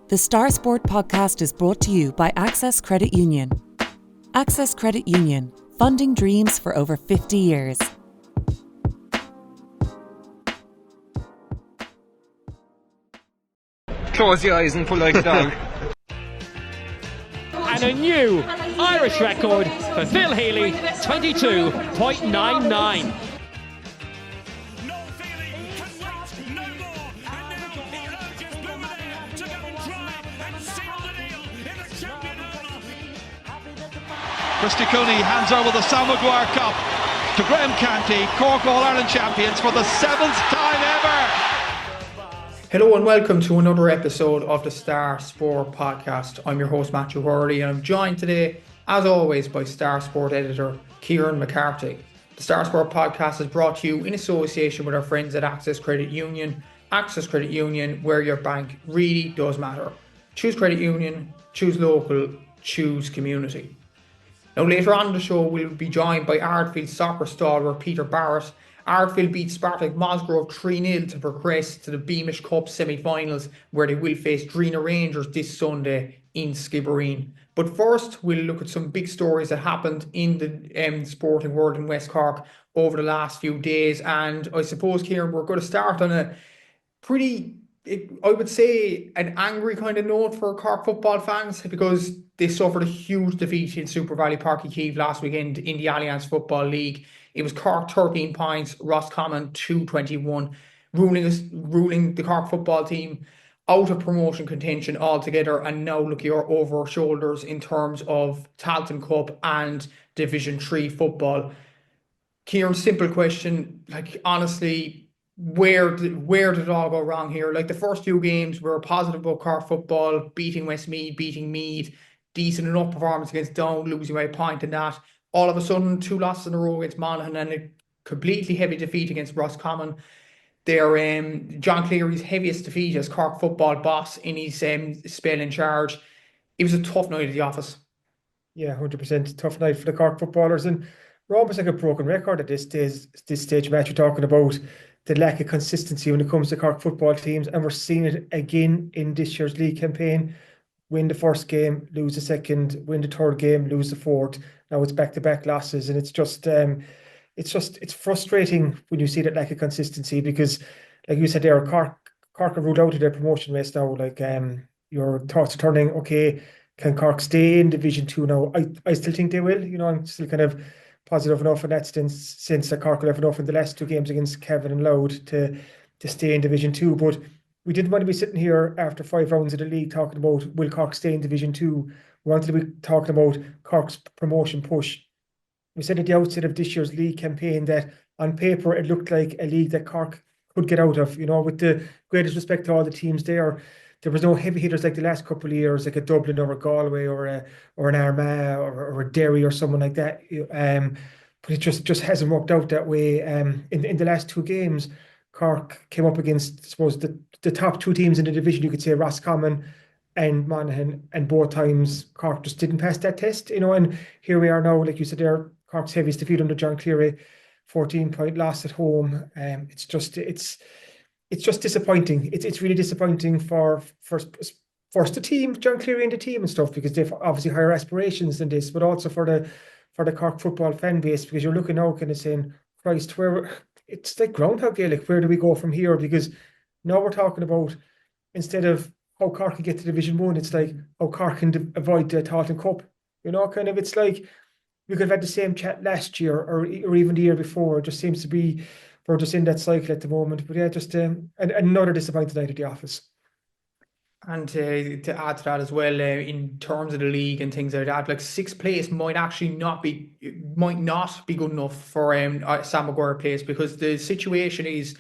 The Star Sport podcast is brought to you by Access Credit Union. Access Credit Union, funding dreams for over 50 years. Close your eyes and pull like a dog. And a new Irish record for Phil Healy, 22.99. Christy Cooney hands over the Sam Maguire Cup to Graham Canty, Cork All-Ireland champions for the 7th time ever. Hello and welcome to another episode of the Star Sport podcast. I'm your host Matthew Hurley and I'm joined today, as always, by Star Sport editor Kieran McCarthy. The Star Sport podcast is brought to you in association with our friends at Access Credit Union. Access Credit Union, where your bank really does matter. Choose credit union, choose local, choose community. Now later on in the show we'll be joined by Ardfield soccer stalwart Peter Barrett. Ardfield beat Spartak Mossgrove 3-0 to progress to the Beamish Cup semi-finals, where they will face Drinagh Rangers this Sunday in Skibbereen. But first we'll look at some big stories that happened in the sporting world in West Cork over the last few days. And I suppose, Kieran, we're going to start on a pretty, I would say, an angry kind of note for Cork football fans, because they suffered a huge defeat in Super Valley Park Keeve last weekend in the Allianz Football League. It was Cork 13 points, Roscommon 221, ruling the Cork football team out of promotion contention altogether, and now look here over our shoulders in terms of Tailteann Cup and Division 3 football. Kieran, simple question, like honestly, where did it all go wrong here? Like the first few games were positive about Cork football, beating Westmeath, beating Meath, decent enough performance against Down, losing by a point in that. All of a sudden, 2 losses in a row against Monaghan and a completely heavy defeat against Roscommon. They're John Cleary's heaviest defeat as Cork football boss in his spell in charge. It was a tough night at the office. Yeah, 100% tough night for the Cork footballers, and we're almost like a broken record at this stage, Matt. You're talking about the lack of consistency when it comes to Cork football teams, and we're seeing it again in this year's league campaign. Win the first game, lose the second, win the third game, lose the fourth. Now it's back-to-back losses, and it's frustrating when you see that lack of consistency, because, like you said there, Cork are ruled out of their promotion race now. Like your thoughts are turning, okay, can Cork stay in Division 2 now? I still think they will. You know, I'm still kind of positive enough in that since Cork will have enough in the last 2 games against Cavan and Louth to stay in Division 2. But we didn't want to be sitting here after 5 rounds of the league talking about will Cork stay in Division 2. We wanted to be talking about Cork's promotion push. We said at the outset of this year's league campaign that on paper it looked like a league that Cork could get out of. You know, with the greatest respect to all the teams there was no heavy hitters like the last couple of years, like a Dublin or a Galway or an Armagh or a Derry or someone like that. But it just hasn't worked out that way. In the last 2 games, Cork came up against, I suppose, the top 2 teams in the division. You could say Roscommon and Monaghan, and both times Cork just didn't pass that test. You know, and here we are now, like you said there, Cork's heaviest defeat under John Cleary, 14-point loss at home. It's just disappointing. It's really disappointing for the team, John Cleary and the team and stuff, because they've obviously higher aspirations than this, but also for the Cork football fan base, because you're looking now kind of saying, Christ, it's like Groundhog Day, like where do we go from here? Because now we're talking about, instead of how Cork can get to Division 1, it's like how Cork can avoid the Tailteann Cup. You know, kind of, it's like we could have had the same chat last year or even the year before. It just seems to be, we're just in that cycle at the moment. But yeah, just another disappointing night at the office. And to add to that as well, in terms of the league and things like that, like 6th place might not be good enough for Sam Maguire place, because the situation is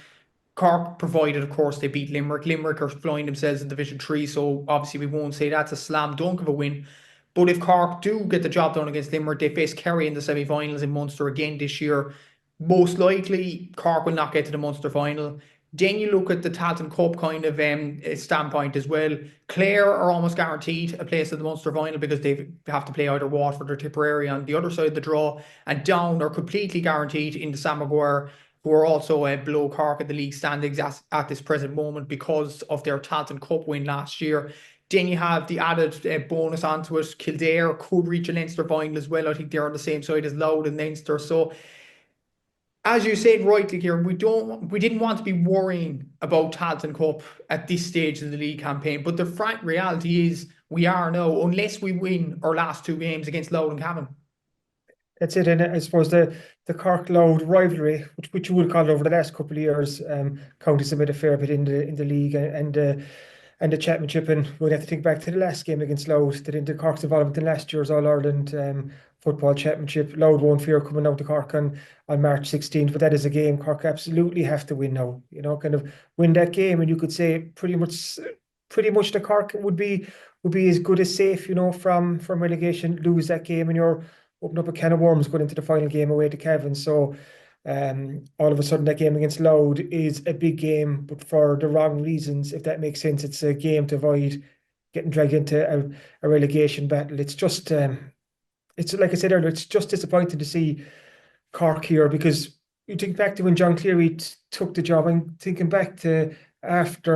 Cork, provided of course they beat Limerick. Limerick are flying themselves in Division 3, so obviously we won't say that's a slam dunk of a win. But if Cork do get the job done against Limerick, they face Kerry in the semi-finals in Munster again this year. Most likely Cork will not get to the Munster final. Then you look at the Tailteann Cup kind of standpoint as well. Clare are almost guaranteed a place at the Munster final, because they have to play either Waterford or Tipperary on the other side of the draw. And Down are completely guaranteed in the Sam Maguire, who are also below Cork at the league standings at this present moment because of their Tailteann Cup win last year. Then you have the added bonus onto it. Kildare could reach a Leinster final as well. I think they're on the same side as Louth and Leinster. So, as you said rightly here, we didn't want to be worrying about Tailteann Cup at this stage of the league campaign. But the frank reality is we are now, unless we win our last 2 games against Louth and Cavan. That's it, and I suppose the Cork Louth rivalry, which you would call it over the last couple of years, counties have made a fair bit in the league and the championship, and we'd have to think back to the last game against Louth, that into Cork's involvement in last year's All Ireland football championship. Louth won't fear coming out to Cork on March 16th, but that is a game Cork absolutely have to win now. You know, kind of win that game, and you could say pretty much the Cork would be as good as safe, you know, from relegation. Lose that game, and you're open up a can of worms going into the final game away to Cavan. So all of a sudden that game against Louth is a big game, but for the wrong reasons, if that makes sense. It's a game to avoid getting dragged into a relegation battle. It's just it's like I said earlier, it's just disappointing to see Cork here, because you think back to when John Cleary took the job, and thinking back to after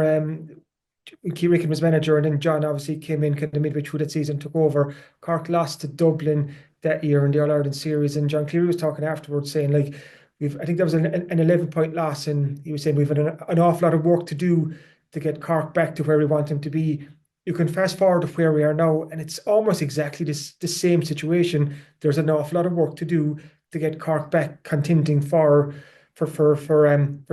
when Keith was manager, and then John obviously came in kind of midway through that season, took over. Cork lost to Dublin that year in the All-Ireland series, and John Cleary was talking afterwards saying, like, I think that was an 11-point loss, and he was saying we've had an awful lot of work to do to get Cork back to where we want them to be. You can fast forward to where we are now, and it's almost exactly the same situation. There's an awful lot of work to do to get Cork back contending for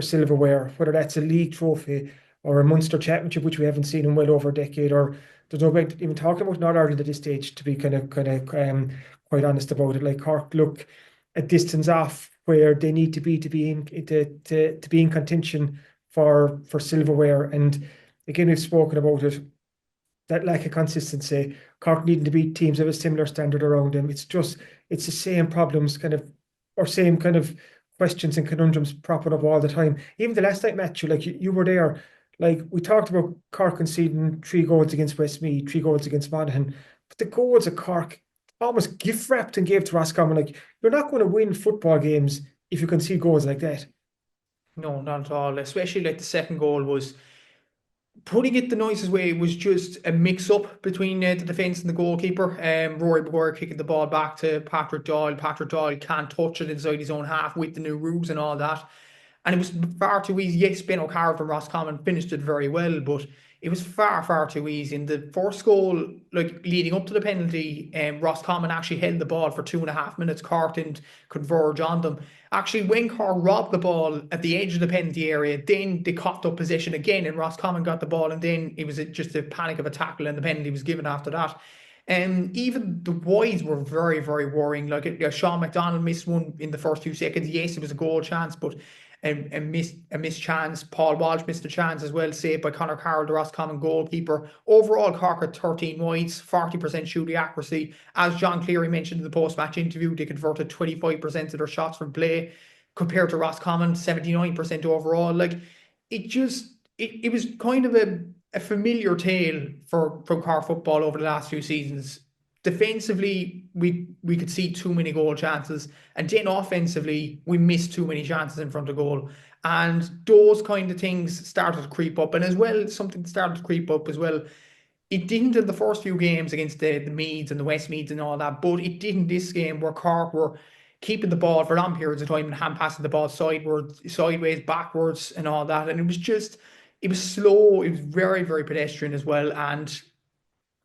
silverware, whether that's a league trophy or a Munster championship, which we haven't seen in well over a decade, or there's no point even talking about Northern Ireland at this stage, to be kind of quite honest about it. Like, Cork look a distance off where they need to be in contention for silverware. And again, we've spoken about it, that lack of consistency, Cork needing to beat teams of a similar standard around them. It's the same problems or same kind of questions and conundrums propping up all the time. Even the last night match, you were there. Like, we talked about Cork conceding 3 goals against Westmeath, 3 goals against Monaghan, but the goals of Cork almost gift wrapped and gave to Roscommon. Like, you're not going to win football games if you concede goals like that. No, not at all. Especially like the second goal was, putting it the nicest way, it was just a mix-up between the defence and the goalkeeper. Rory Maguire kicking the ball back to Patrick Doyle. Patrick Doyle can't touch it inside his own half with the new rules and all that. And it was far too easy. Yes, Ben O'Carroll from Roscommon finished it very well, but it was far, far too easy. In the first goal, like leading up to the penalty, Roscommon actually held the ball for 2.5 minutes. Cork didn't converge on them. Actually, when Cork robbed the ball at the edge of the penalty area, then they coughed up possession again, and Roscommon got the ball, and then it was just a panic of a tackle, and the penalty was given after that. Even the wides were very, very worrying. Like, Sean McDonald missed one in the first 2 seconds. Yes, it was a goal chance, but a missed chance. Paul Walsh missed a chance as well, saved by Conor Carroll, the Roscommon goalkeeper. Overall, Cork had 13 wides, 40% shooting accuracy. As John Cleary mentioned in the post-match interview, they converted 25% of their shots from play, compared to Roscommon, 79% overall. Like, it was kind of a familiar tale from Cork football over the last few seasons. Defensively, we could see too many goal chances, and then offensively, we missed too many chances in front of goal. And those kind of things started to creep up. And as well, something started to creep up as well. It didn't in the first few games against the Meads and the Westmeads and all that, but it did in this game, where Cork were keeping the ball for long periods of time and hand passing the ball sideways, backwards and all that. And it was slow. It was very, very pedestrian as well. And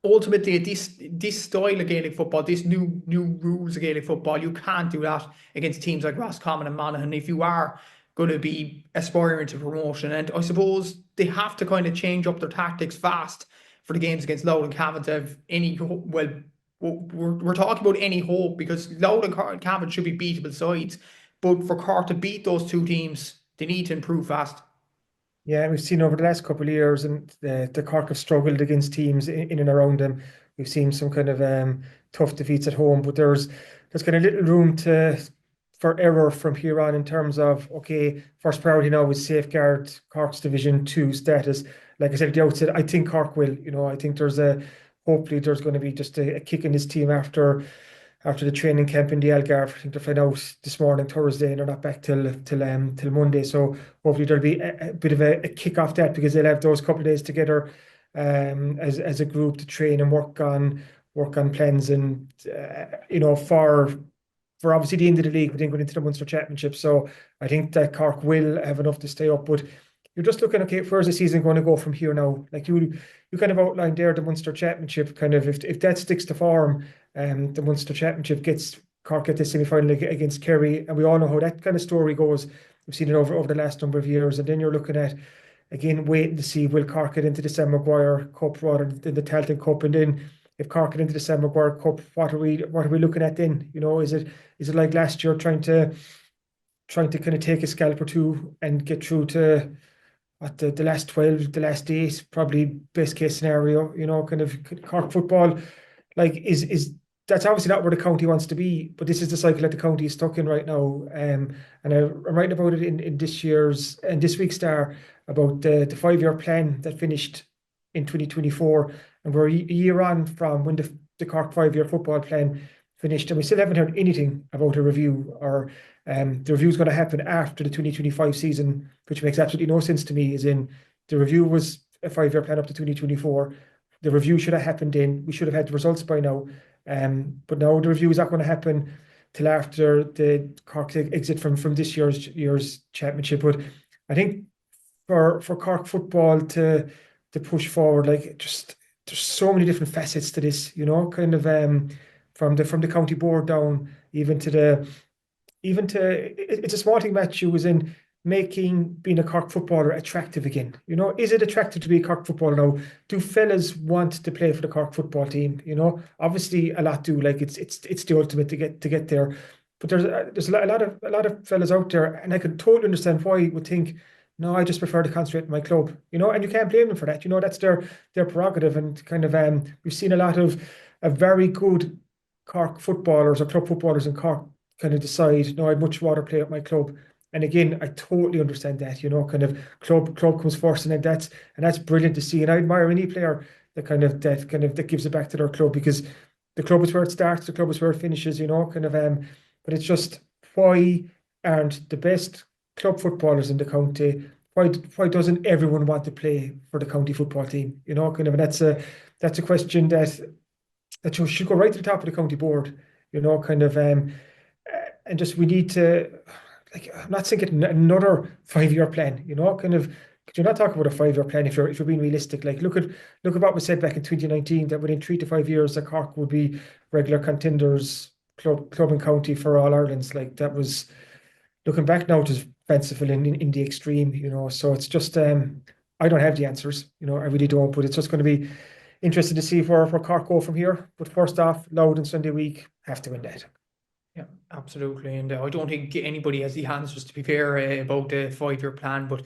ultimately, this style of Gaelic football, this new rules of Gaelic football, you can't do that against teams like Roscommon and Monaghan if you are going to be aspiring to promotion. And I suppose they have to kind of change up their tactics fast for the games against Louth and Cavan to have any hope. Well, we're talking about any hope, because Louth and Cavan should be beatable sides. But for Cork to beat those two teams, they need to improve fast. Yeah, we've seen over the last couple of years, and the Cork have struggled against teams in and around them. We've seen some kind of tough defeats at home, but there's kind of little room for error from here on, in terms of, okay, first priority now is safeguard Cork's Division 2 status. Like I said at the outset, I think Cork will. I think hopefully there's going to be just a kick in this team after the training camp in the Algarve. I think they're flying out this morning, Thursday, and they're not back till Monday. So hopefully there'll be a bit of a kick off that, because they'll have those couple of days together as a group to train and work on plans, and for obviously the end of the league, but then going into the Munster Championship. So I think that Cork will have enough to stay up. But you're just looking, okay, where's the season going to go from here now? Like you kind of outlined there, the Munster Championship, kind of if that sticks to form, the Munster Championship gets Cork at the semi-final against Kerry, and we all know how that kind of story goes. We've seen it over the last number of years, and then you're looking at, again, waiting to see, will Cork get into the Sam Maguire Cup rather than the Tailteann Cup, and then if Cork get into the Sam Maguire Cup, what are we looking at then? Is it like last year, trying to kind of take a scalp or two and get through to the last 12, the last 8, probably best case scenario, kind of Cork football, like is that's obviously not where the county wants to be, but this is the cycle that the county is stuck in right now. And I'm writing about it in this week's Star about the 5-year plan that finished in 2024, and we're a year on from when the Cork 5-year football plan finished, and we still haven't heard anything about a review, or the review is going to happen after the 2025 season, which makes absolutely no sense to me. As in, the review was a 5-year plan up to 2024. The review should have happened in, we should have had the results by now. But now the review is not going to happen till after the Cork exit from this year's championship. But I think for Cork football to push forward, like, just there's so many different facets to this, kind of from the county board down, even to it's a small thing, Matthew, was in making being a Cork footballer attractive again. Is it attractive to be a Cork footballer now? Do fellas want to play for the Cork football team? Obviously a lot do. Like it's the ultimate to get there. But there's a lot of fellas out there, and I can totally understand why you would think, no, I just prefer to concentrate on my club. And you can't blame them for that. That's their prerogative, and kind of we've seen a lot of very good Cork footballers or club footballers in Cork kind of decide, no, I'd much rather play at my club. And again, I totally understand that, kind of club comes first, and that's brilliant to see. And I admire any player that gives it back to their club, because the club is where it starts, the club is where it finishes, but it's just, why aren't the best club footballers in the county, why doesn't everyone want to play for the county football team? And that's a question that should go right to the top of the county board, and just, we need to, like, I'm not thinking another 5-year plan, could you not talk about a 5-year plan if you're being realistic? Like, look at what was said back in 2019, that within 3 to 5 years, the Cork would be regular contenders, club and county for All Irelands. Like, that was, looking back now, it was fanciful in the extreme, so it's just, I don't have the answers, I really don't, but it's just going to be interesting to see where Cork go from here. But first off, Louth Sunday week, have to win that. Yeah, absolutely. And I don't think anybody has the answers, to be fair, about the 5-year plan, but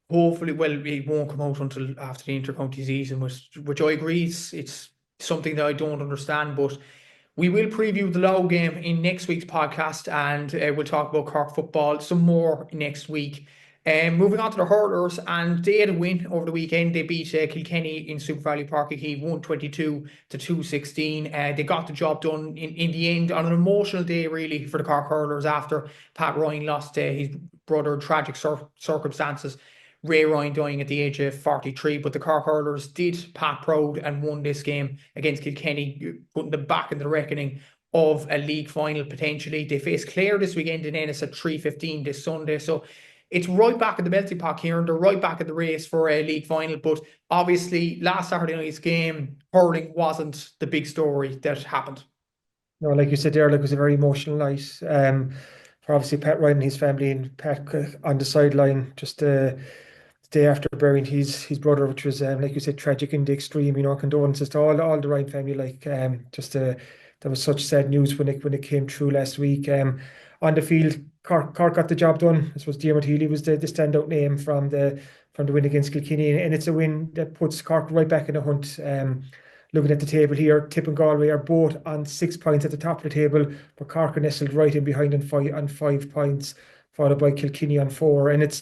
hopefully, well, it won't come out until after the inter-county season, which I agree, it's something that I don't understand. But we will preview the Louth game in next week's podcast, and we'll talk about Cork football some more next week. Moving on to the hurlers, and they had a win over the weekend. They beat Kilkenny in Super Valley Park 122 to 216. They got the job done in the end on an emotional day, really, for the Cork hurlers, after Pat Ryan lost his brother in tragic circumstances. Ray Ryan dying at the age of 43, but the Cork hurlers did Pat proud and won this game against Kilkenny, putting them back in the reckoning of a league final potentially. They face Clare this weekend in Ennis at 3:15 this Sunday, so it's right back in the melting pot here, and they're right back in the race for a league final. But obviously, last Saturday night's game, hurling wasn't the big story that happened. No, like you said there, it was a very emotional night. For obviously Pat Ryan and his family, and Pat on the sideline just the day after burying his brother, which was, like you said, tragic in the extreme. Condolences to all the Ryan family. That was such sad news when it came through last week. On the field, Cork got the job done. I suppose Diarmuid Healy was the standout name from the win against Kilkenny, and it's a win that puts Cork right back in the hunt. Looking at the table here, Tip and Galway are both on 6 points at the top of the table, but Cork are nestled right in behind on 5 points, followed by Kilkenny on 4. And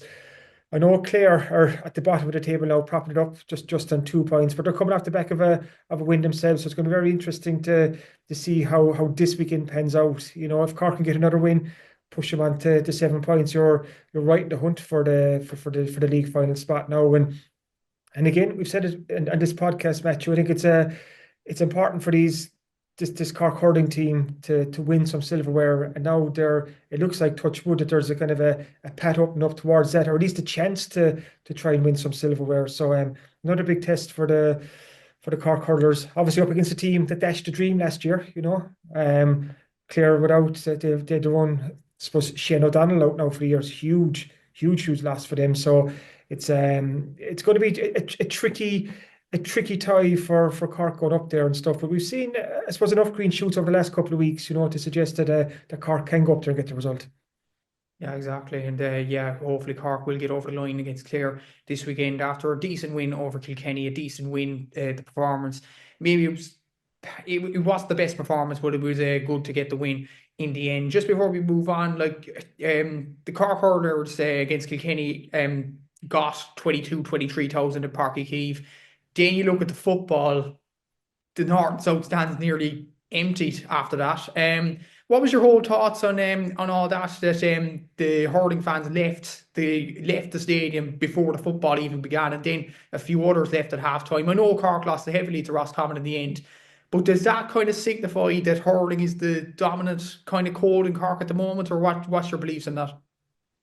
I know Clare are at the bottom of the table now, propping it up just on 2 points, but they're coming off the back of a win themselves. So it's going to be very interesting to see how this weekend pans out. If Cork can get another win, push them on to 7 points, you're right in the hunt for the league final spot now. And And again, we've said it on this podcast, Matthew. I think it's important for this Cork hurling team to win some silverware. And now it looks like, touch wood, that there's a kind of a pat up towards that, or at least a chance to try and win some silverware. So another big test for the Cork hurlers, obviously up against a team that dashed the dream last year. Clare without they had their own, I suppose, Shane O'Donnell out now for the years. Huge loss for them. So it's going to be a tricky tie for Cork going up there and stuff. But we've seen, I suppose, enough green shoots over the last couple of weeks, to suggest that Cork can go up there and get the result. Yeah, exactly. And hopefully Cork will get over the line against Clare this weekend after a decent win over Kilkenny, a decent win. The performance, maybe it wasn't the best performance, but it was good to get the win in the end. Just before we move on, the Cork hurlers against Kilkenny got 23,000 in Páirc Uí Chaoimh. Then you look at the football, the North and South stands nearly emptied after that. What was your whole thoughts on all that the hurling fans left the stadium before the football even began, and then a few others left at half time? I know Cork lost heavily to Roscommon in the end, but does that kind of signify that hurling is the dominant kind of code in Cork at the moment, or what's your beliefs on that?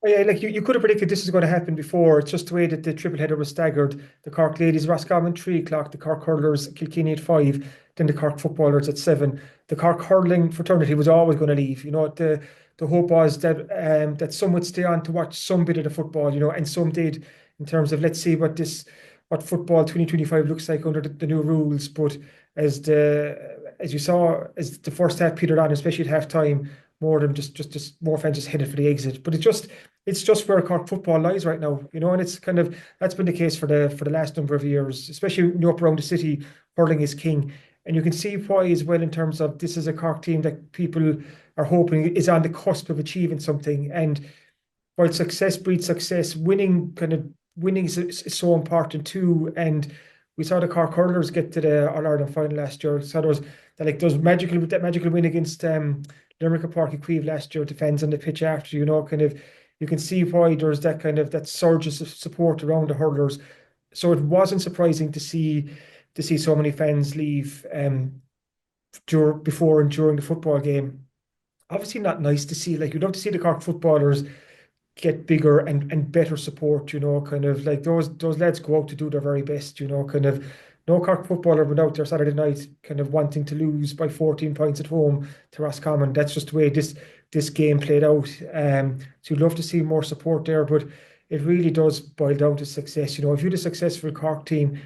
Yeah, you could have predicted this is going to happen before. It's just the way that the triple header was staggered. The Cork ladies, Roscommon 3 o'clock, the Cork hurlers, Kilkenny at 5, then the Cork footballers at 7. The Cork hurling fraternity was always going to leave. The hope was that some would stay on to watch some bit of the football, and some did, in terms of, let's see what football 2025 looks like under the new rules. But as you saw, as the first half petered on, especially at half time, more than just more fans just headed for the exit. But it's just where Cork football lies right now, and it's kind of, that's been the case for the last number of years, especially up around the city. Hurling is king, and you can see why as well, in terms of this is a Cork team that people are hoping is on the cusp of achieving something. And while success breeds success, winning is so important too. And we saw the Cork hurlers get to the All-Ireland final last year. So there was that magical win against Limerick and Páirc Uí Chaoimh last year, defends on the pitch after, you can see why there's that surge of support around the hurlers. So it wasn't surprising to see so many fans leave before and during the football game. Obviously not nice to see. You'd love to see the Cork footballers get bigger and better support, those lads go out to do their very best, no Cork footballer went out there Saturday night wanting to lose by 14 points at home to Roscommon. That's just the way this game played out. So you'd love to see more support there, but it really does boil down to success. If you had a successful Cork team,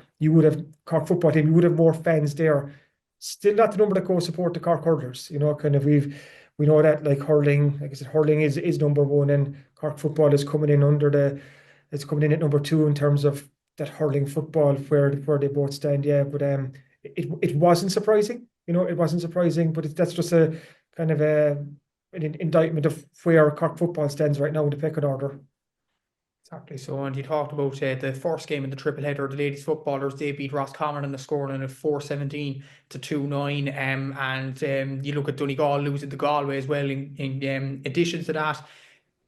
Cork football team, you would have more fans there. Still not the number that go support the Cork hurlers. We know that hurling, like I said, hurling is number one, and Cork football is coming in at number 2 in terms of that hurling football where they both stand. Yeah, but it wasn't surprising. It wasn't surprising, but that's just a kind of an indictment of where Cork football stands right now in the pecking order. Exactly. So, and you talked about the first game in the triple header. The ladies footballers, they beat Roscommon in the scoreline of 4-17 to 2-9. And you look at Donegal losing to Galway as well. In addition to that,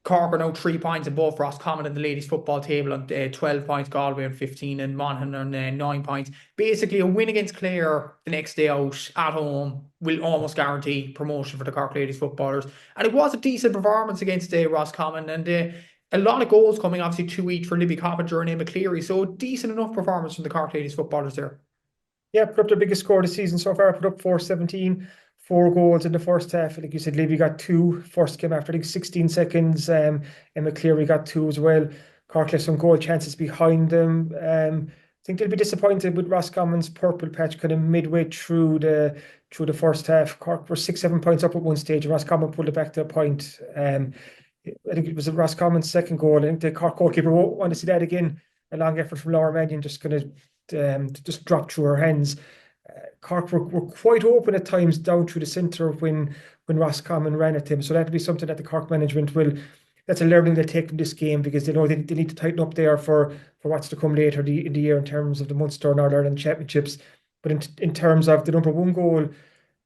Cork are now 3 points above Roscommon in the ladies football table on 12 points, Galway on 15, and Monaghan on 9 points. Basically, a win against Clare the next day out at home will almost guarantee promotion for the Cork ladies footballers. And it was a decent performance against Roscommon, and a lot of goals coming, obviously 2 each for Libby Coppinger and Emma Cleary. So decent enough performance from the Cork ladies footballers there. Yeah, put up their biggest score this season so far, put up 4-17. 4 goals in the first half. I think you said Libby got 2. First came after, I think, 16 seconds. Emma Cleary got 2 as well. Cork left some goal chances behind them. I think they'll be disappointed with Roscommon's purple patch kind of midway through the first half. Cork were 6-7 points up at one stage, and Roscommon pulled it back to a point. I think it was Roscommon's second goal. I think the Cork goalkeeper won't want to see that again. A long effort from Laura Mannion just kind of just dropped through her hands. Cork were quite open at times down through the centre when Roscommon ran at them. So that'll be something that the Cork management that's a learning they'll take from this game, because they know they need to tighten up there for what's to come later in the year in terms of the Munster and All-Ireland Championships. But in terms of the number 1 goal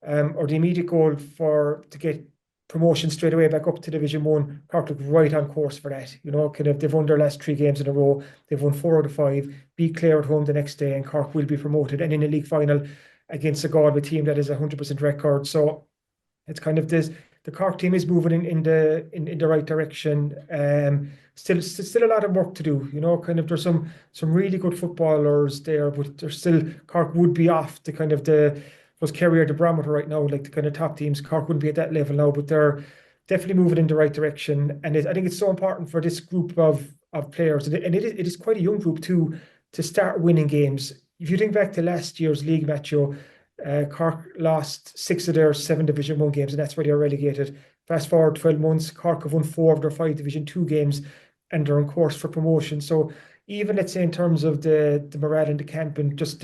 or the immediate goal to get promotion straight away back up to Division 1. Cork look right on course for that. Kind of they've won their last 3 games in a row. They've won 4 out of 5. Beat Clare at home the next day, and Cork will be promoted. And in a league final against a Galway team that is a 100% record. So it's kind of this. The Cork team is moving in the right direction. Still a lot of work to do. Kind of there's some really good footballers there, but there's still Cork would be off the kind of the was Kerry or the barometer right now, like the kind of top teams. Cork wouldn't be at that level now, but they're definitely moving in the right direction. And I think it's so important for this group of players, and it is quite a young group too, to start winning games. If you think back to last year's league match, Cork lost 6 of their 7 Division 1 games, and that's where they were relegated. Fast forward 12 months, Cork have won 4 of their 5 Division 2 games, and they're on course for promotion. So even, let's say, in terms of the morale in the camp and just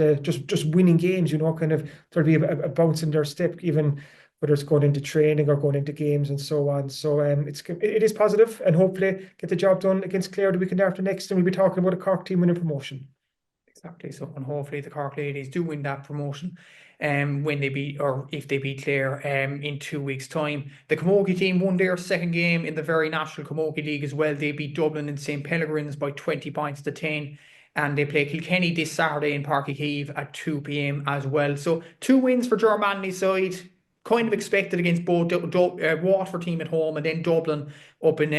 winning games, kind of there'll be a bounce in their step, even whether it's going into training or going into games and so on. So it is positive, and hopefully get the job done against Clare the weekend after next, and we'll be talking about a Cork team winning promotion. Exactly. So, and hopefully the Cork ladies do win that promotion when they beat, or if they beat Clare in 2 weeks' time. The camogie team won their second game in the very national camogie league as well. They beat Dublin and St. Pellegrins by 20 points to 10. And they play Kilkenny this Saturday in Páirc Uí Chaoimh at 2 p.m. as well. So 2 wins for Germany's side. Kind of expected against both Waterford team at home and then Dublin up in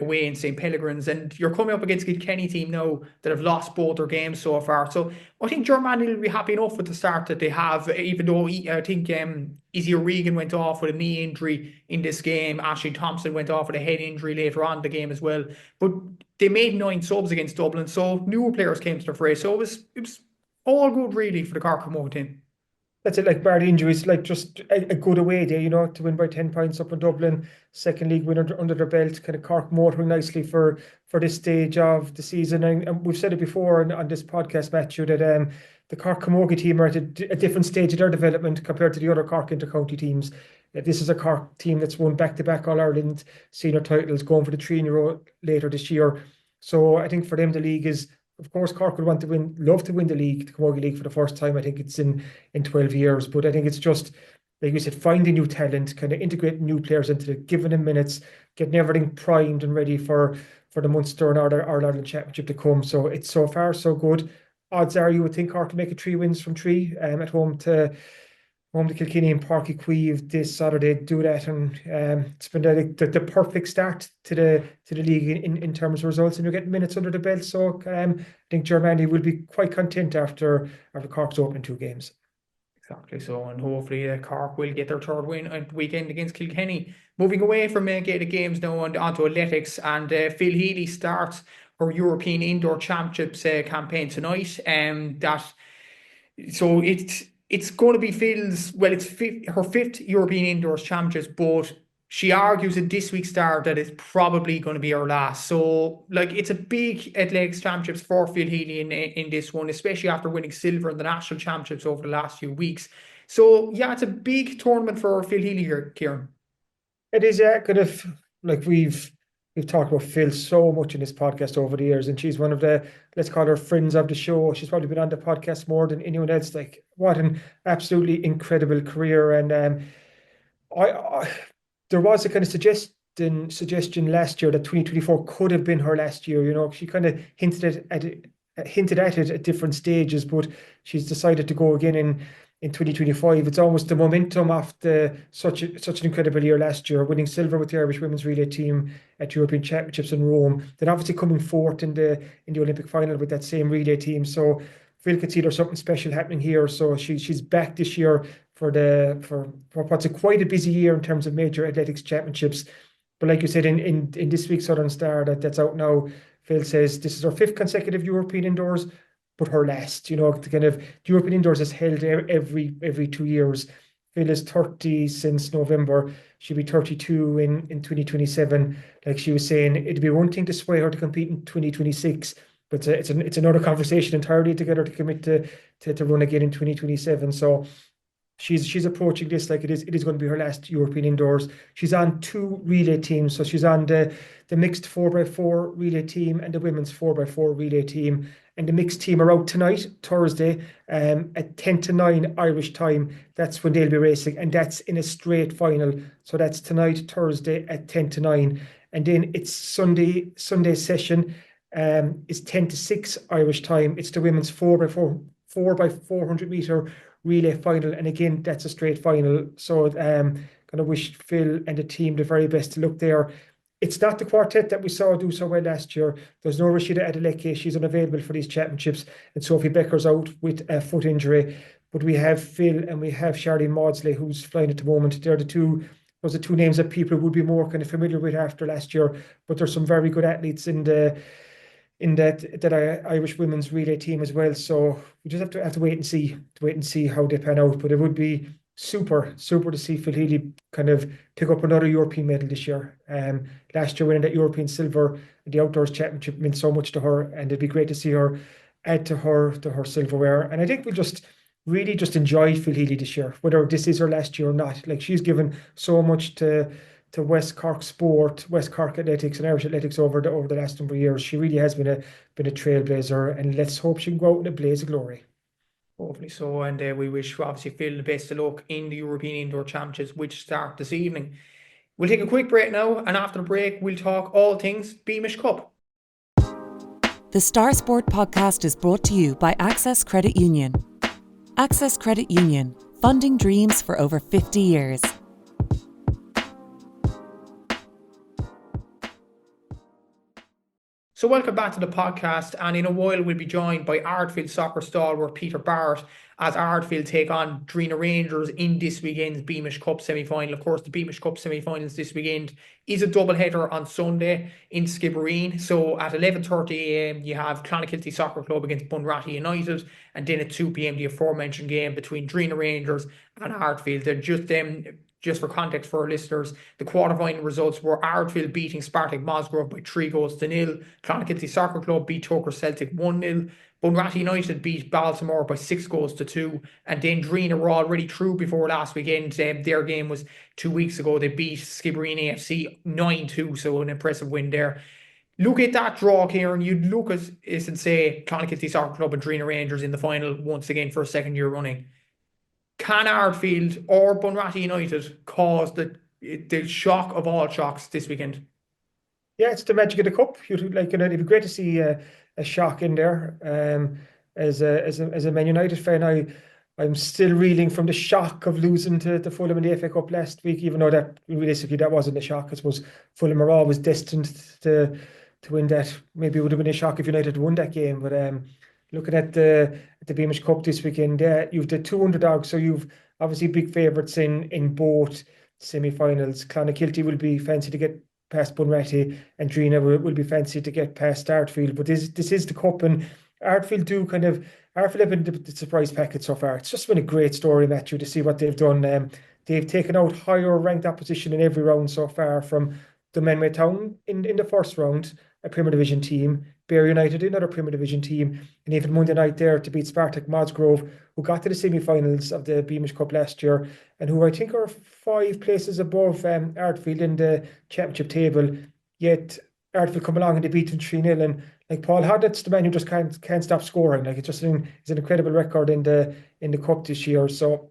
away in St. Pellegrins. And you're coming up against a Kilkenny team now that have lost both their games so far. So I think Germany will be happy enough with the start that they have, even though I think Izzy O'Regan went off with a knee injury in this game. Ashley Thompson went off with a head injury later on in the game as well. But they made 9 subs against Dublin, so newer players came to the fray. So it was all good really for the Cork camogie team. That's it, like bar the injuries, like just a good away day, to win by 10 points up in Dublin, second league win under their belt, kind of Cork motoring nicely for this stage of the season. And we've said it before on this podcast, Matthew, that the Cork camogie team are at a different stage of their development compared to the other Cork inter-county teams. This is a Cork team that's won back-to-back All-Ireland senior titles, going for the 3 in a row later this year. So I think for them, the league is, of course, Cork would love to win the league, the camogie league, for the first time. I think it's in 12 years. But I think it's just, like you said, finding new talent, kind of integrating new players into it, giving them minutes, getting everything primed and ready for the Munster and All-Ireland Championship to come. So it's so far so good. Odds are you would think Cork will make it 3 wins from 3 at home to Kilkenny and Páirc Uí Chaoimh this Saturday. Do that, and it's been the perfect start to the league in terms of results, and you're getting minutes under the belt. So I think Germany will be quite content after Cork's opening 2 games. Exactly. So, and hopefully Cork will get their 3rd win at weekend against Kilkenny. Moving away from Gaelic games now onto athletics, and Phil Healy starts her European Indoor Championships campaign tonight. It's going to be Phil's, it's her 5th European Indoors Championships, but she argues at this week's start that it's probably going to be her last. So, it's a big athletics championships for Phil Healy in this one, especially after winning silver in the national championships over the last few weeks. So, yeah, it's a big tournament for Phil Healy here, Kieran. It is, kind of, we've talked about Phil so much in this podcast over the years, and she's one of the, let's call her friends of the show. She's probably been on the podcast more than anyone else. What an absolutely incredible career. And there was a kind of suggestion last year that 2024 could have been her last year. She kind of hinted at it at different stages, but she's decided to go again in 2025. It's almost the momentum after such an incredible year last year, winning silver with the Irish women's relay team at European Championships in Rome, then obviously coming 4th in the Olympic final with that same relay team. So Phil could see there's something special happening here. So she's back this year for what's quite a busy year in terms of major athletics championships. But like you said, in this week's Southern Star that's out now, Phil says this is her 5th consecutive European Indoors, but her last. The European Indoors is held every 2 years. Phil is 30 since November. She'll be 32 in 2027. Like she was saying, it'd be one thing to sway her to compete in 2026, but it's another conversation entirely to get her to commit to run again in 2027. So she's approaching this like it is going to be her last European Indoors. She's on 2 relay teams, so she's on the mixed 4x4 relay team and the women's 4x4 relay team. and the mixed team are out tonight, Thursday, at 10 to 9 Irish time. That's when they'll be racing, and that's in a straight final. So that's tonight, Thursday at 10 to 9, and then it's Sunday session. Is 10 to 6 Irish time. It's the women's 4x400 meter relay final, and again that's a straight final. So gonna wish Phil and the team the very best to look there. It's not the quartet that we saw do so well last year. There's no Rashida Adeleke, she's unavailable for these championships, and Sophie Becker's out with a foot injury. But we have Phil and we have Charlene Maudsley, who's flying at the moment. They're those are two names that people would be more kind of familiar with after last year. But there's some very good athletes in that Irish women's relay team as well. So we just have to wait and see how they pan out. But it would be super to see Phil Healy kind of pick up another European medal this year. Last year winning that European silver in the outdoors championship meant so much to her, and it'd be great to see her add to her silverware. And I think we'll just really enjoy Phil Healy this year, whether this is her last year or not. Like, she's given so much to West Cork sport, West Cork athletics and Irish athletics over the last number of years. She really has been a trailblazer, and let's hope she can go out in a blaze of glory. Hopefully so, and we wish obviously Phil the best of luck in the European Indoor Championships, which start this evening. We'll take a quick break now, and after the break we'll talk all things Beamish Cup. The Star Sport podcast is brought to you by Access Credit Union. Access Credit Union, funding dreams for over 50 years. So welcome back to the podcast, and in a while we'll be joined by Ardfield soccer stalwart Peter Barrett as Ardfield take on Drinagh Rangers in this weekend's Beamish Cup semi-final. Of course, the Beamish Cup semi-finals this weekend is a double header on Sunday in Skibbereen. So at 11:30 a.m. you have Clonakilty Soccer Club against Bunratty United, and then at 2 p.m. the aforementioned game between Drinagh Rangers and Ardfield. They're just for context for our listeners, the quarter-final results were Ardfield beating Spartak Mossgrove by 3-0. Clonakilty Soccer Club beat Tucker Celtic 1-0. Bunratty United beat Baltimore by 6-2. And then Drinagh were already through before last weekend. Their game was 2 weeks ago. They beat Skibbereen AFC 9-2, so an impressive win there. Look at that draw, Kieran. You'd look at it and say Clonakilty Soccer Club and Drinagh Rangers in the final once again for a second year running. Can Ardfield or Bunratty United cause the shock of all shocks this weekend? Yeah, it's the magic of the cup. It'd be great to see a shock in there. As a Man United fan, I'm still reeling from the shock of losing to Fulham in the FA Cup last week, even though that realistically that wasn't a shock. I suppose Fulham are always destined to win that. Maybe it would have been a shock if United won that game, but looking at the Beamish Cup this weekend, you've the two underdogs, so you've obviously big favourites in both semi-finals. Clonakilty will be fancy to get past Bunratty, and Drinagh will be fancy to get past Ardfield. But this is the cup, and Ardfield have been the surprise packet so far. It's just been a great story, Matthew, to see what they've done. They've taken out higher ranked opposition in every round so far, from Dunmanway Town in the first round, a Premier Division team, Beara United, another Premier Division team, and even Monday night there to beat Spartak Mossgrove, who got to the semi-finals of the Beamish Cup last year, and who I think are 5 places above Ardfield in the championship table. Yet Ardfield come along and they beat them 3-0, and like Paul Hodnett's the man who just can't stop scoring. Like, it's just it's an incredible record in the cup this year. So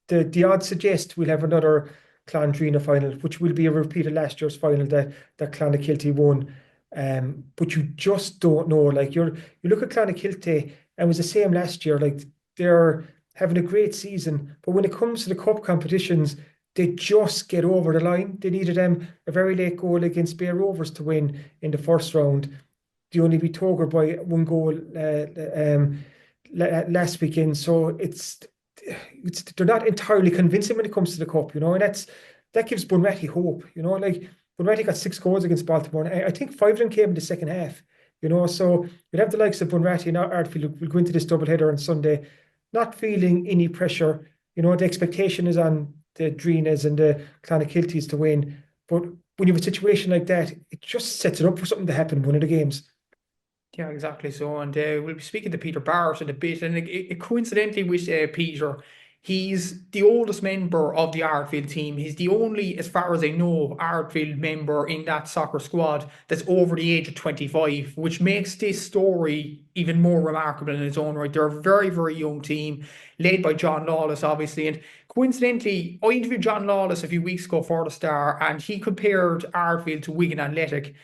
the odds suggest we'll have another Clon-Drinagh final, which will be a repeat of last year's final that Clonakilty won. But you just don't know. Like, you look at Clonakilty, and it was the same last year. Like, they're having a great season, but when it comes to the cup competitions, they just get over the line. They needed a very late goal against Beara Rovers to win in the first round. They only beat Toger by 1 goal last weekend. So they're not entirely convincing when it comes to the cup, and that gives Bunratty hope. Like, Bunratty got 6 goals against Baltimore, and I think 5 of them came in the second half. So you'll have the likes of Bunratty and Ardfield will go into this doubleheader on Sunday, not feeling any pressure. The expectation is on the Drinaghs and the Clonakiltys to win. But when you have a situation like that, it just sets it up for something to happen in one of the games. Yeah, exactly so. And we'll be speaking to Peter Barrett in a bit. And coincidentally with Peter, He's the oldest member of the Ardfield team. He's the only, as far as I know, Ardfield member in that soccer squad that's over the age of 25, which makes this story even more remarkable in its own right. They're a very, very young team, led by John Lawless, obviously. And coincidentally, I interviewed John Lawless a few weeks ago for the Star, and he compared Ardfield to Wigan Athletic.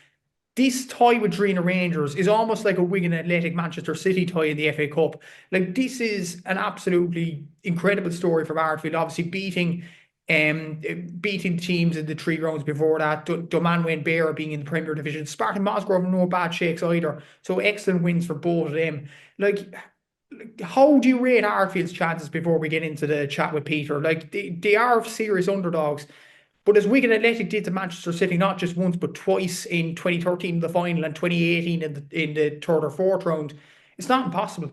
This tie with Drinagh Rangers is almost like a Wigan Athletic Manchester City tie in the FA Cup. Like, this is an absolutely incredible story from Ardfield, obviously beating teams in the 3 rounds before that. Dunmanway and Beara being in the Premier Division. Spartak and Mossgrove, no bad shakes either. So excellent wins for both of them. Like, how do you rate Ardfield's chances before we get into the chat with Peter? Like, they are serious underdogs. But as Wigan Athletic did to Manchester City, not just once, but twice in 2013 in the final and 2018 in the third or fourth round, it's not impossible.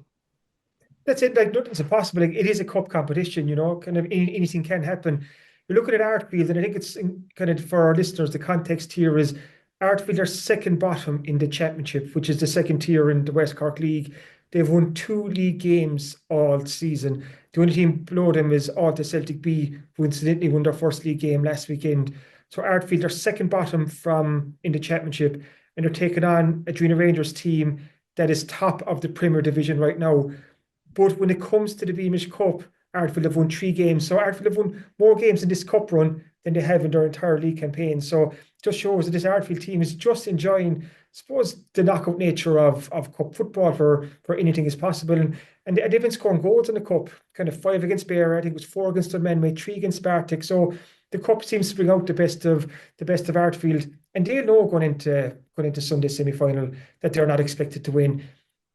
That's it. Like, nothing's impossible. Like, it is a cup competition, you know, kind of anything can happen. You're looking at Ardfield, and I think it's kind of, for our listeners, the context here is Ardfield are second bottom in the championship, which is the second tier in the West Cork League. They've won 2 league games all season. The only team below them is Alta Celtic B, who incidentally won their first league game last weekend. So Ardfield are second bottom in the championship, and they're taking on a Drinagh Rangers team that is top of the Premier Division right now. But when it comes to the Beamish Cup, Ardfield have won 3 games. So Ardfield have won more games in this cup run than they have in their entire league campaign. So it just shows that this Ardfield team is just enjoying, I suppose, the knockout nature of cup football, for anything is possible. And they've been scoring goals in the cup, kind of 5 against Beara, I think it was 4 against Dunmanway, 3 against Spartak. So the cup seems to bring out the best of Ardfield, and they'll know going into Sunday's semi-final that they're not expected to win.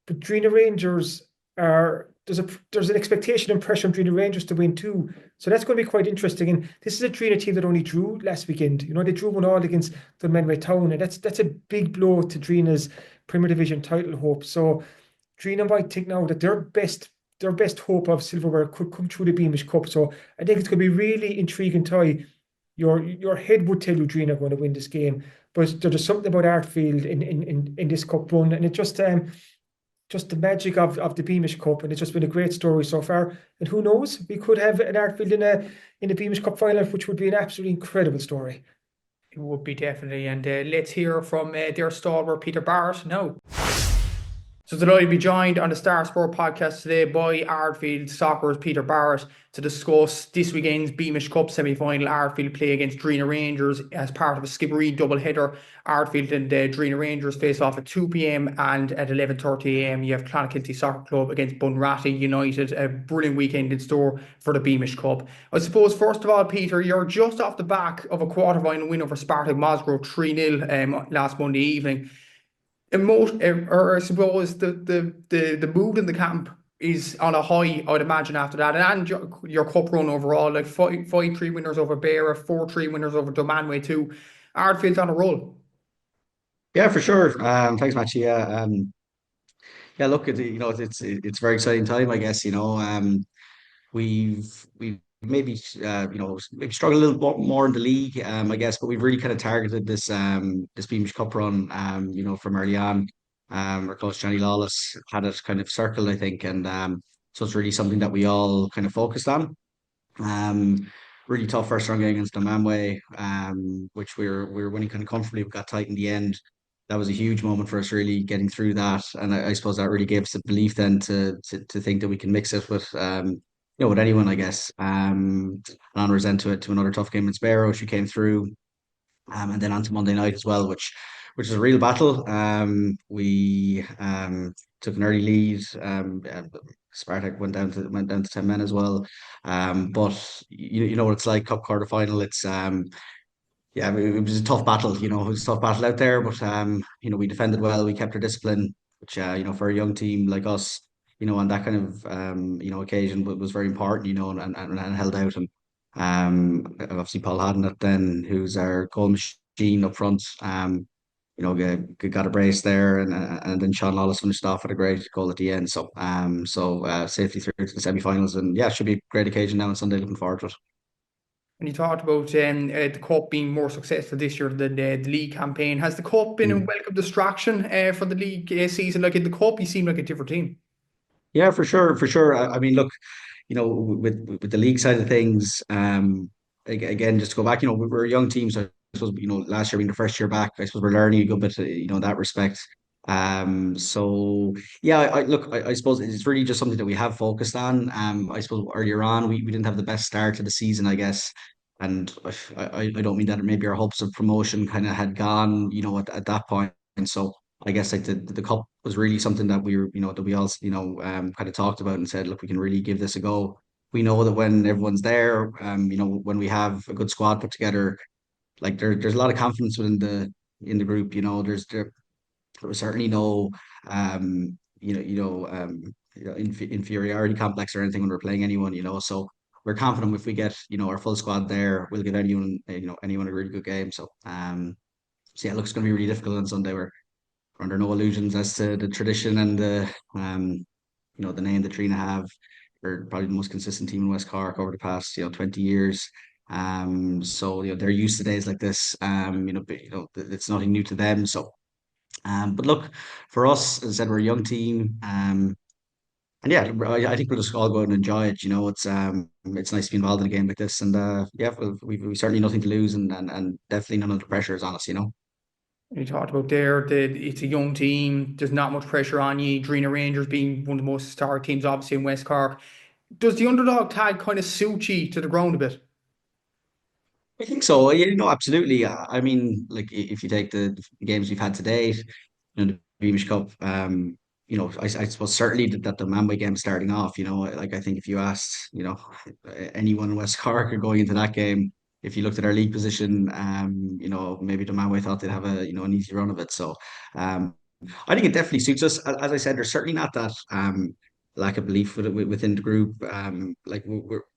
But Drinagh Rangers there's an expectation and pressure on Drinagh Rangers to win too. So that's going to be quite interesting. And this is a Drinagh team that only drew last weekend. You know, they drew 1-1 against Dunmanway Town, and that's a big blow to Drinagh's Premier Division title hope. So Drinagh might think now that their best hope of silverware could come through the Beamish Cup. So I think it's going to be really intriguing tie. Your head would tell you Drinagh are going to win this game, but there's something about Ardfield in this cup run, and it just the magic of the Beamish Cup, and it's just been a great story so far. And who knows, we could have an Ardfield in the Beamish Cup final, which would be an absolutely incredible story. It would be, definitely. And let's hear from their stalwart, Peter Barrett, now. So delighted to be joined on the Star Sport podcast today by Ardfield Soccer's Peter Barrett to discuss this weekend's Beamish Cup semi-final. Ardfield play against Drinagh Rangers as part of a Skibbereen double-header. Ardfield and Drinagh Rangers face off at 2 p.m. and at 11:30 a.m. you have Clonakilty Soccer Club against Bunratty United. A brilliant weekend in store for the Beamish Cup. I suppose, first of all, Peter, you're just off the back of a quarter-final win over Spartak Mossgrove 3-0 last Monday evening. I suppose the mood in the camp is on a high, I'd imagine, after that. And your cup run overall, like 5-3 winners over Beara, 4-3 winners over Dunmanway too. Ardfield's on a roll. Yeah, for sure. Thanks, Matthew. Yeah. Look, it's a very exciting time, I guess. We've maybe maybe struggled a little bit more in the league, I guess, but we've really kind of targeted this Beamish Cup run, from early on. Our coach Johnny Lawless had it kind of circled, I think, and so it's really something that we all kind of focused on. Really tough first round game against Dunmanway, which we were winning kind of comfortably. We got tight in the end. That was a huge moment for us, really getting through that, and I suppose that really gave us the belief then to think that we can mix it with with anyone, I guess. And onwards then to another tough game in Sparrow. She came through, and then on to Monday night as well, which is a real battle. We took an early lead. Spartak went down to 10 men as well. But you know what it's like, cup quarter final. It's it was a tough battle. It was a tough battle out there, but we defended well. We kept our discipline, which for a young team like us, on that kind of occasion was very important, and held out. And obviously Paul Haddon then, who's our goal machine up front, got a brace there, and then Sean Lawless finished off with a great goal at the end. So safely through to the semi-finals, and yeah, it should be a great occasion now on Sunday. Looking forward to it. When you talked about the Cup being more successful this year than the league campaign, has the Cup been a welcome distraction for the league season? Like, in the Cup, you seem like a different team. Yeah, for sure. I mean, look, with the league side of things, again, just to go back, we're a young team, so I suppose, last year being the first year back, I suppose we're learning a good bit, in that respect. So yeah, I suppose it's really just something that we have focused on. I suppose earlier on we didn't have the best start to the season, I guess. And I don't mean that maybe our hopes of promotion kind of had gone, at that point. And so I guess like the cup was really something that we were, that we all, kind of talked about and said, look, we can really give this a go. We know that when everyone's there, when we have a good squad put together, like there's a lot of confidence within the group. There was certainly no inferiority complex or anything when we're playing anyone. So we're confident if we get our full squad there, we'll give anyone a really good game. So yeah, it looks going to be really difficult on Sunday. We're under no illusions as to the tradition and the name that Drinagh have. They're probably the most consistent team in West Cork over the past 20 years. So they're used to days like this. It's nothing new to them. So but look, for us, as I said, we're a young team. And yeah, I think we'll just all go out and enjoy it. It's nice to be involved in a game like this, and yeah, we've certainly nothing to lose, and definitely none of the pressure is on us. You talked about there that it's a young team. There's not much pressure on you. Drinagh Rangers being one of the most historic teams, obviously in West Cork. Does the underdog tag kind of suit you to the ground a bit? I think so. Yeah, absolutely. I mean, like if you take the games we've had to date, the Beamish Cup, I suppose certainly that the Dunmanway game starting off, like I think if you asked, anyone in West Cork or going into that game, if you looked at our league position, maybe the Dunmanway thought they'd have an easy run of it. So, I think it definitely suits us. As I said, there's certainly not that lack of belief within the group. Like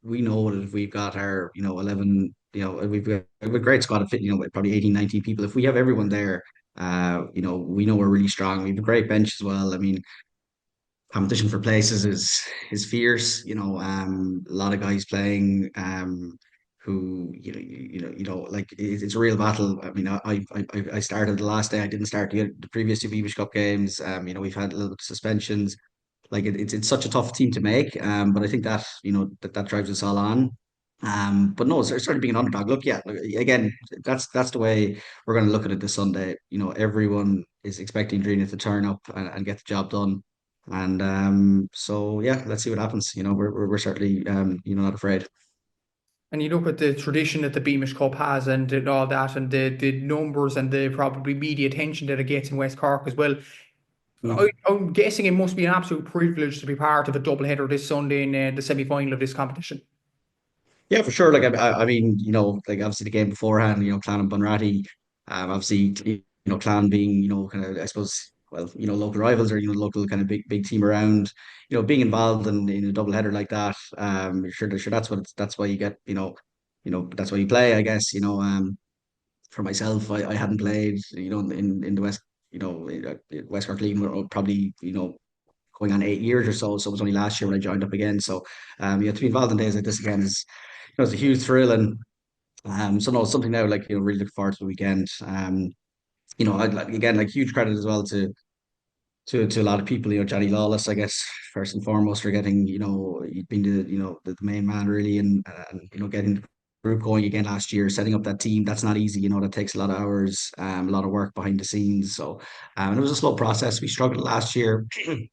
we know that if we've got our 11, we've got a great squad of fit, probably 18, 19 people. If we have everyone there, we know we're really strong. We have a great bench as well. I mean, competition for places is fierce. A lot of guys playing. Who like it's a real battle. I mean, I started the last day. I didn't start the previous two Beamish Cup games. We've had a little bit of suspensions. Like it's such a tough team to make. But I think that that drives us all on. But no, it's certainly being an underdog. Look, yeah, again, that's the way we're going to look at it this Sunday. Everyone is expecting Drina to turn up and get the job done. And so yeah, let's see what happens. We're certainly not afraid. And you look at the tradition that the Beamish Cup has and all that, and the numbers and the probably media attention that it gets in West Cork as well. I'm guessing it must be an absolute privilege to be part of a doubleheader this Sunday in the semi-final of this competition. Yeah, for sure. Like I mean, like obviously the game beforehand, Clan and Bunratty, obviously, Clan being, kind of, I suppose, well, local rivals or local kind of big team around, being involved in a double header like that. Sure, that's why you get, that's why you play, I guess. For myself, I hadn't played, in the West, West Cork League, probably, going on 8 years or so. So it was only last year when I joined up again. So, to be involved in days like this again is it's a huge thrill. And so no, it's something now, like, really looking forward to the weekend. I'd like, again, like, huge credit as well to a lot of people, Johnny Lawless, I guess, first and foremost, for getting, being the main man really, and getting the group going again last year, setting up that team. That's not easy. That takes a lot of hours, a lot of work behind the scenes. So and it was a slow process. We struggled last year. It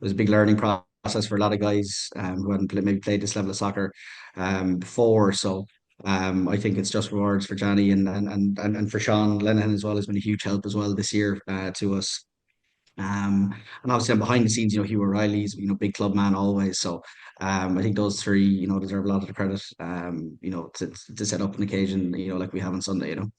was a big learning process for a lot of guys who hadn't maybe played this level of soccer before. So I think it's just rewards for Johnny and for Sean Lenihan as well, has been a huge help as well this year to us. And obviously, behind the scenes, Hugh O'Reilly's, big club man always. So, I think those three, deserve a lot of the credit, to set up an occasion, like we have on Sunday. And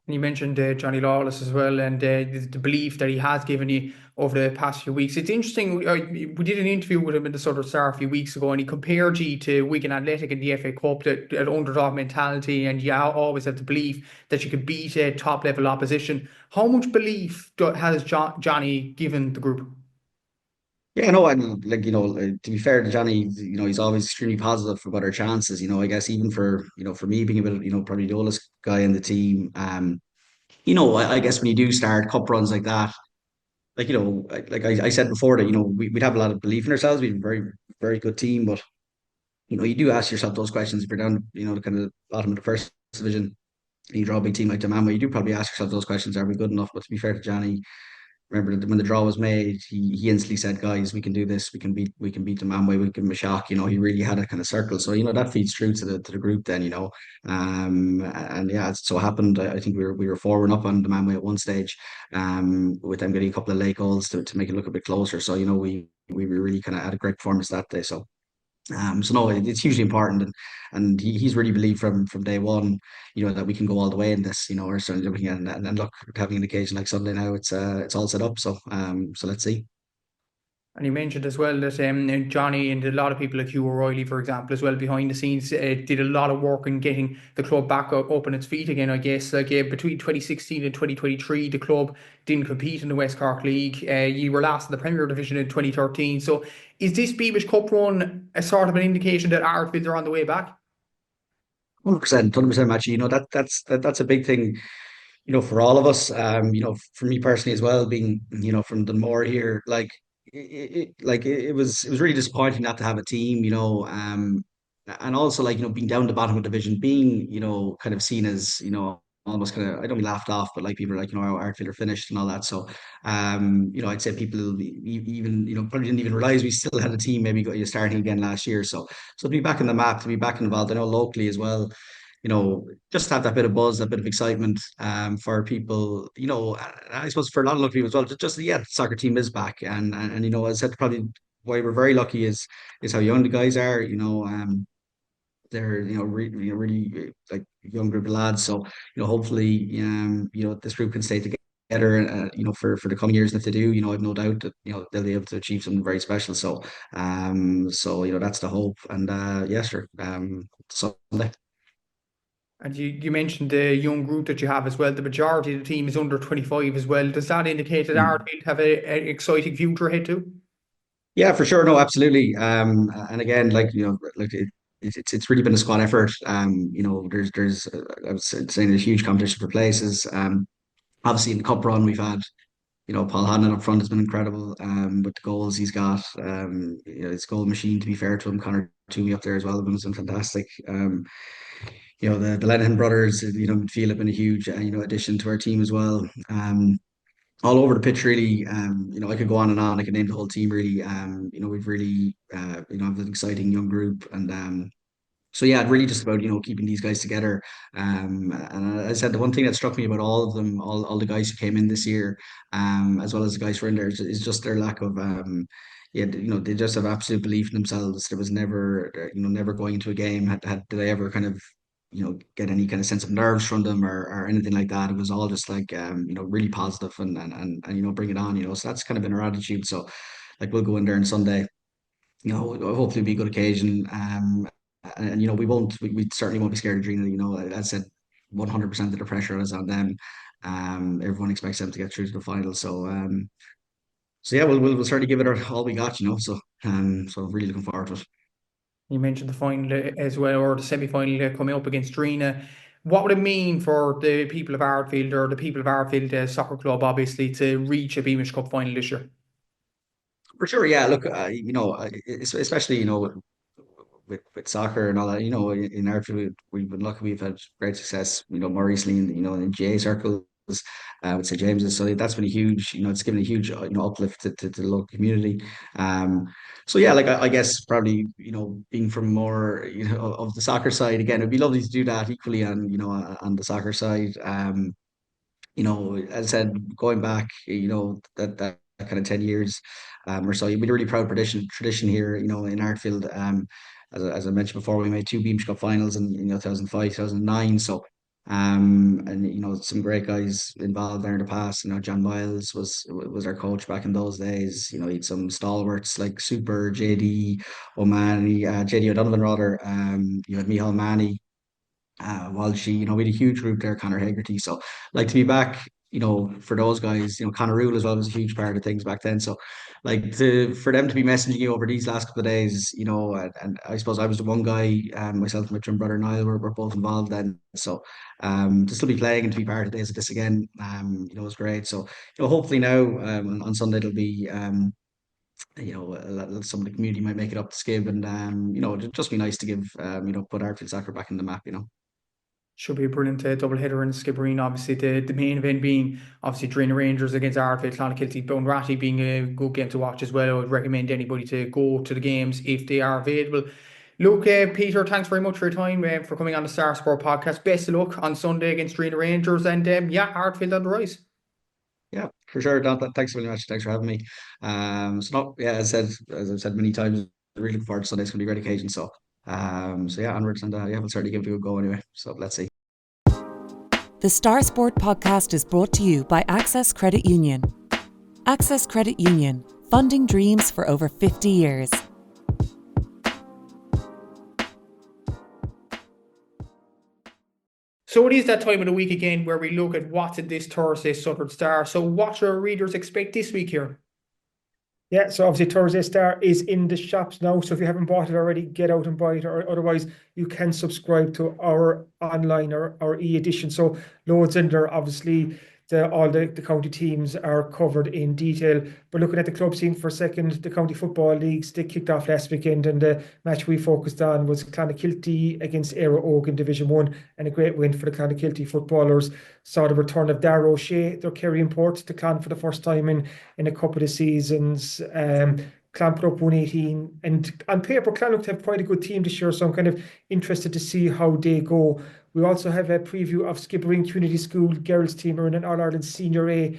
you mentioned Johnny Lawless as well, and the belief that he has given you over the past few weeks. It's interesting. We did an interview with him in the Southern Star a few weeks ago, and he compared you to Wigan Athletic in the FA Cup, that underdog mentality, and you always have the belief that you could beat a top level opposition. How much belief has Johnny given the group? Yeah, no, and like, to be fair to Johnny, he's always extremely positive about our chances. I guess even for me being a bit, probably the oldest guy in the team, I guess when you do start cup runs like that, like, like I said before, that we'd have a lot of belief in ourselves. We'd be very, very good team, but you do ask yourself those questions if you're down, the kind of bottom of the first division. And you draw a big team like Dunmanway, you do probably ask yourself those questions: Are we good enough? But to be fair to Johnny, remember that when the draw was made, he instantly said, "Guys, we can do this. We can beat the Manway. We can give him a shock." He really had a kind of circle. So that feeds through to the group. Then and yeah, it so happened. I think we were 4-1 up on the Manway at one stage, with them getting a couple of late goals to make it look a bit closer. So we really kind of had a great performance that day. So no, it's hugely important, and he's really believed from day one, that we can go all the way in this. We're certainly looking at it, and look, having an occasion like Sunday now, it's all set up. So let's see. And you mentioned as well that Johnny and a lot of people like Hugh O'Reilly, for example, as well behind the scenes, did a lot of work in getting the club back up on its feet again. I guess between 2016 and 2023, the club didn't compete in the West Cork League. You were last in the Premier Division in 2013. So is this Beamish Cup run a sort of an indication that Ardfield are on the way back? 100%, 100%, Matthew. That's a big thing, for all of us. For me personally as well, being from Dunmore here, like it was really disappointing not to have a team, and also like being down the bottom of the division, being kind of seen as almost kind of, I don't mean laughed off, but like people are like our Ardfield are finished and all that. So I'd say people even probably didn't even realize we still had a team maybe starting again last year. So to be back in the map, to be back involved, I know locally as well, just have that bit of buzz, that bit of excitement, for people, I suppose for a lot of local people as well. Yeah, the soccer team is back, and as I said, probably why we're very lucky is how young the guys are. They're really like young group of lads. So hopefully, this group can stay together, for the coming years. And if they do, I've no doubt that they'll be able to achieve something very special. So that's the hope. And yes, sir. Sunday. And you mentioned the young group that you have as well. The majority of the team is under 25 as well. Does that indicate that Ardfield have an exciting future ahead too? Yeah, for sure. No, absolutely. And again, like it's really been a squad effort. There's I was saying there's huge competition for places. Obviously in the cup run we've had, Paul Hannon up front has been incredible. With the goals he's got. His goal machine. To be fair to him, Connor Toomey up there as well has been fantastic. The Lenihan brothers, midfield have been a huge, addition to our team as well. All over the pitch, really. I could go on and on. I could name the whole team, really. We've really, have an exciting young group, and so yeah, really just about keeping these guys together. And as I said, the one thing that struck me about all of them, all the guys who came in this year, as well as the guys who are in there, is just their lack of yeah, they just have absolute belief in themselves. There was never, never going into a game did I ever kind of get any kind of sense of nerves from them, or anything like that. It was all just like really positive, and bring it on. So that's kind of been our attitude. So like we'll go in there on Sunday, hopefully be a good occasion. And we certainly won't be scared of Drinagh. As I said, 100% of the pressure is on them. Everyone expects them to get through to the final. So yeah, we'll certainly give it all we got. So really looking forward to it. You mentioned the final as well, or the semi-final coming up against Drinagh. What would it mean for the people of Ardfield, or the people of Ardfield Soccer Club, obviously, to reach a Beamish Cup final this year? For sure, yeah. Look, especially with soccer and all that. In Ardfield, we've been lucky. We've had great success. More recently in GA circles, with St James's. So that's been a huge. It's given a huge uplift to the local community. So yeah, like I guess probably being from more of the soccer side again, it'd be lovely to do that equally on the soccer side. As I said, going back, that kind of 10 years, or so, you've been a really proud tradition here, in Ardfield. As I mentioned before, we made two Beamish Cup finals in 2005, 2009. So, and some great guys involved there in the past. John Miles was our coach back in those days. He had some stalwarts like Super JD O'Mahony, JD O'Donovan rather. You had Michal Manny, Walshy, we had a huge group there, Conor Hegarty. So like to be back, for those guys, Conor Rule as well was a huge part of things back then. So like for them to be messaging you over these last couple of days, and I suppose I was the one guy, myself and my twin brother Niall were both involved then. So to still be playing and to be part of days of this again, was great. So hopefully now, on Sunday it'll be some of the community might make it up to Skib, and it'd just be nice to give put Ardfield soccer back in the map. Should be a brilliant double header in Skibbereen. Obviously, the main event being obviously Drinagh Rangers against Ardfield, Clonakilty, Bunratty being a good game to watch as well. I would recommend anybody to go to the games if they are available. Look, Peter, thanks very much for your time, for coming on the Star Sport podcast. Best of luck on Sunday against Drinagh Rangers, and Ardfield on the rise. Yeah, for sure. Don, thanks very much. Thanks for having me. As I've said many times, really looking forward to Sunday. It's going to be a great occasion. So yeah, onwards, and we'll certainly give it a good go anyway. So let's see. The Star Sport podcast is brought to you by Access Credit Union. Access Credit Union, funding dreams for over 50 years. So it is that time of the week again where we look at what's in this Thursday's Southern Star. So what should our readers expect this week here? Yeah, so obviously Thursday Star is in the shops now. So if you haven't bought it already, get out and buy it. Or otherwise, you can subscribe to our online or our e-edition. So loads in there. Obviously, all the county teams are covered in detail. But looking at the club scene for a second, the county football leagues, they kicked off last weekend, and the match we focused on was Clonakilty against Beara in Division 1, and a great win for the Clonakilty footballers. Saw the return of Darragh O'Shea, their Kerry import, to Clon for the first time in a couple of seasons. Clon put up 118, and on paper Clon looked to have quite a good team this year, so I'm kind of interested to see how they go. We also have a preview of Skibbereen Community School girls team are in an All-Ireland Senior A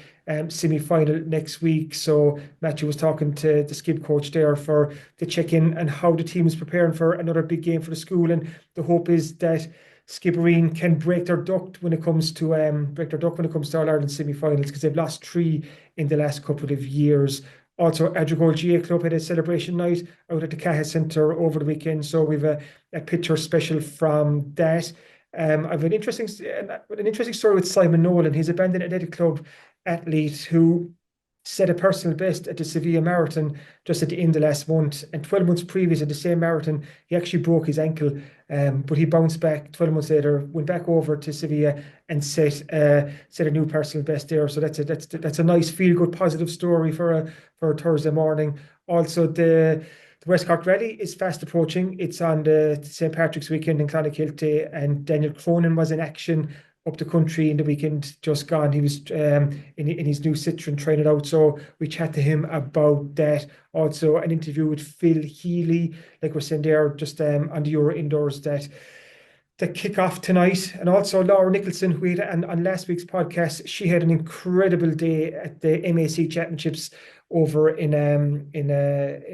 semi-final next week. So Matthew was talking to the Skib coach there for the check-in and how the team is preparing for another big game for the school, and the hope is that Skibbereen can break their duck when it comes to All-Ireland semi-finals, because they've lost 3 in the last couple of years. Also, Adrigole GA Club had a celebration night out at the Caha Centre over the weekend, so we've a picture special from that. I've an interesting story with Simon Nolan. He's a Bandon Athletic Club athlete who set a personal best at the Sevilla Marathon just at the end of last month. And 12 months previous at the same marathon, he actually broke his ankle. But he bounced back 12 months later, went back over to Sevilla and set a new personal best there. So that's a nice, feel-good, positive story for a Thursday morning. Also, the West Cork Rally is fast approaching. It's on the St. Patrick's weekend in Clonakilty, and Daniel Cronin was in action up the country in the weekend just gone. He was in his new Citroen trying it out, so we chat to him about that. Also an interview with Phil Healy, like we're saying there, just on the Euro Indoors that kick off tonight. And also Laura Nicholson, who we had on last week's podcast, she had an incredible day at the MAC Championships over in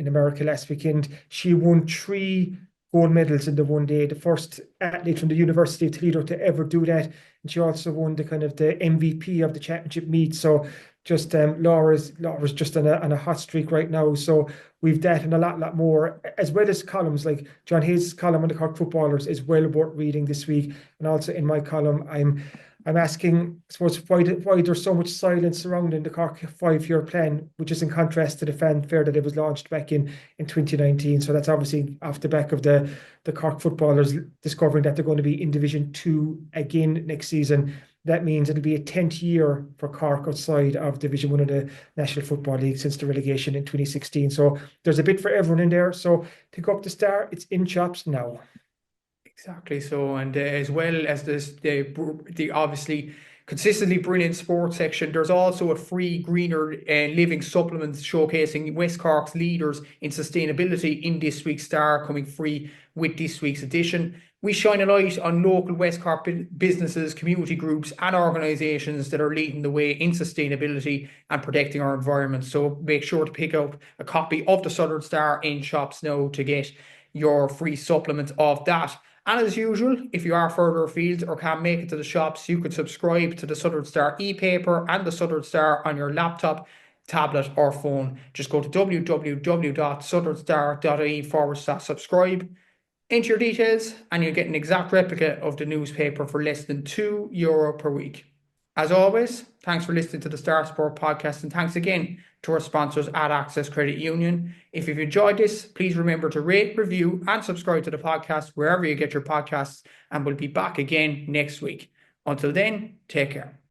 America last weekend. She won 3 gold medals in the one day, the first athlete from the University of Toledo to ever do that. And she also won the MVP of the championship meet. So just Laura's just on a hot streak right now. So we've that and a lot more, as well as columns like John Hayes' column on the Cork footballers is well worth reading this week. And also in my column, I'm asking, I suppose, why there's so much silence surrounding the Cork 5-year plan, which is in contrast to the fanfare that it was launched back in 2019. So that's obviously off the back of the Cork footballers discovering that they're going to be in Division 2 again next season. That means it'll be a 10th year for Cork outside of Division 1 of the National Football League since the relegation in 2016. So there's a bit for everyone in there. So pick up the Star. It's in shops now. Exactly. So, and as well as the obviously consistently brilliant sports section, there's also a free greener living supplements showcasing West Cork's leaders in sustainability in this week's Star, coming free with this week's edition. We shine a light on local West Cork businesses, community groups and organisations that are leading the way in sustainability and protecting our environment. So make sure to pick up a copy of the Southern Star in shops now to get your free supplement of that. And as usual, if you are further afield or can't make it to the shops, you can subscribe to the Southern Star e-paper and the Southern Star on your laptop, tablet or phone. Just go to www.southernstar.ie/subscribe, enter your details, and you'll get an exact replica of the newspaper for less than €2 per week. As always, thanks for listening to the Star Sport podcast, and thanks again to our sponsors at Access Credit Union. If you've enjoyed this, please remember to rate, review and subscribe to the podcast wherever you get your podcasts, and we'll be back again next week. Until then, take care.